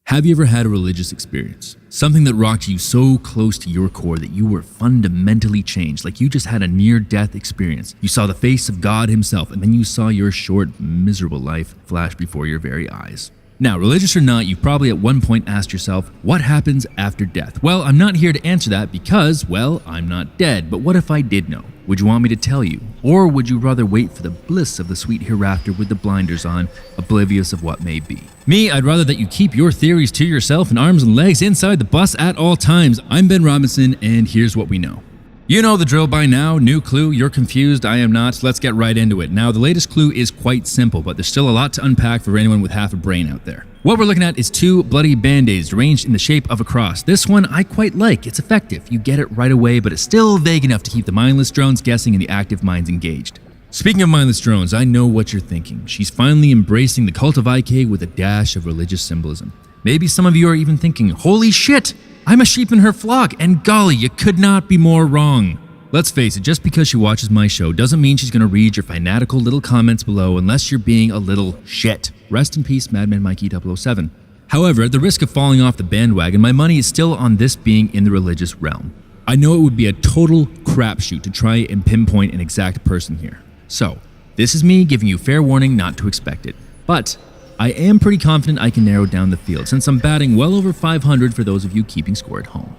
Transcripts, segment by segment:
Have you ever had a religious experience? Something that rocked you so close to your core that you were fundamentally changed, like you just had a near-death experience. You saw the face of God himself, and then you saw your short, miserable life flash before your very eyes. Now, religious or not, you've probably at one point asked yourself, what happens after death? Well, I'm not here to answer that because, well, I'm not dead, but what if I did know? Would you want me to tell you? Or would you rather wait for the bliss of the sweet hereafter with the blinders on, oblivious of what may be? Me, I'd rather that you keep your theories to yourself and arms and legs inside the bus at all times. I'm Ben Robinson, and here's what we know. You know the drill by now. New clue, you're confused, I am not. Let's get right into it. Now, the latest clue is quite simple, but there's still a lot to unpack for anyone with half a brain out there. What we're looking at is two bloody band-aids arranged in the shape of a cross. This one I quite like. It's effective. You get it right away, but it's still vague enough to keep the mindless drones guessing and the active minds engaged. Speaking of mindless drones, I know what you're thinking. She's finally embracing the cult of IK with a dash of religious symbolism. Maybe some of you are even thinking, holy shit, I'm a sheep in her flock, and golly, you could not be more wrong. Let's face it, just because she watches my show doesn't mean she's going to read your fanatical little comments below unless you're being a little shit. Rest in peace, Madman Mikey 007. However, at the risk of falling off the bandwagon, my money is still on this being in the religious realm. I know it would be a total crapshoot to try and pinpoint an exact person here. So, this is me giving you fair warning not to expect it. But I am pretty confident I can narrow down the field since I'm batting well over 500 for those of you keeping score at home.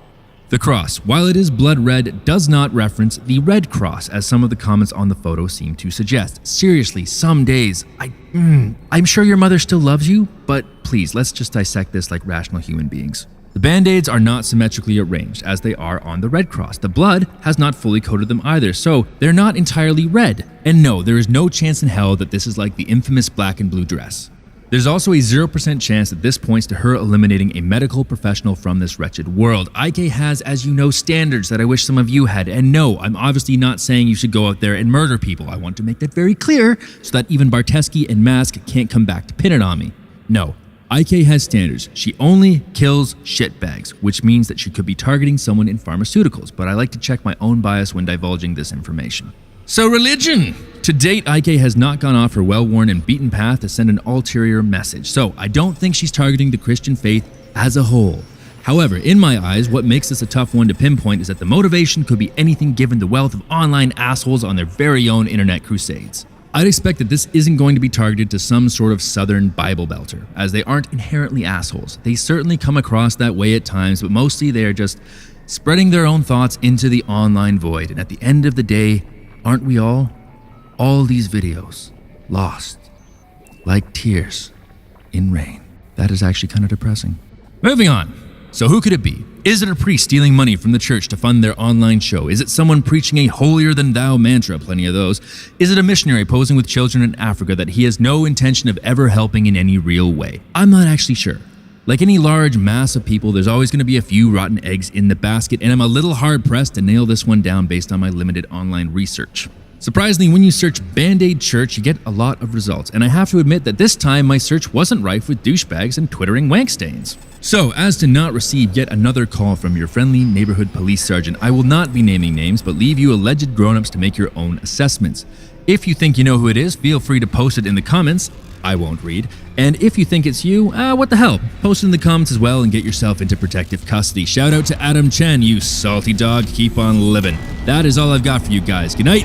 The cross, while it is blood red, does not reference the Red Cross as some of the comments on the photo seem to suggest. Seriously, some days, I'm sure your mother still loves you, but please, let's just dissect this like rational human beings. The band-aids are not symmetrically arranged as they are on the Red Cross. The blood has not fully coated them either, so they're not entirely red. And no, there is no chance in hell that this is like the infamous black and blue dress. There's also a 0% chance that this points to her eliminating a medical professional from this wretched world. IK has, as you know, standards that I wish some of you had. And no, I'm obviously not saying you should go out there and murder people. I want to make that very clear so that even Bartesky and Mask can't come back to pin it on me. No, IK has standards. She only kills shitbags, which means that she could be targeting someone in pharmaceuticals, but I like to check my own bias when divulging this information. So religion! To date, IK has not gone off her well-worn and beaten path to send an ulterior message, so I don't think she's targeting the Christian faith as a whole. However, in my eyes, what makes this a tough one to pinpoint is that the motivation could be anything given the wealth of online assholes on their very own internet crusades. I'd expect that this isn't going to be targeted to some sort of southern Bible belter, as they aren't inherently assholes. They certainly come across that way at times, but mostly they are just spreading their own thoughts into the online void, and at the end of the day, aren't we all? All these videos, lost, like tears in rain. That is actually kind of depressing. Moving on. So who could it be? Is it a priest stealing money from the church to fund their online show? Is it someone preaching a holier-than-thou mantra? Plenty of those. Is it a missionary posing with children in Africa that he has no intention of ever helping in any real way? I'm not actually sure. Like any large mass of people, there's always going to be a few rotten eggs in the basket, and I'm a little hard-pressed to nail this one down based on my limited online research. Surprisingly, when you search Band-Aid Church, you get a lot of results, and I have to admit that this time my search wasn't rife with douchebags and twittering wank stains. So, as to not receive yet another call from your friendly neighborhood police sergeant, I will not be naming names, but leave you alleged grown-ups to make your own assessments. If you think you know who it is, feel free to post it in the comments. I won't read. And if you think it's you, what the hell? Post it in the comments as well and get yourself into protective custody. Shout out to Adam Chen, you salty dog. Keep on living. That is all I've got for you guys. Good night.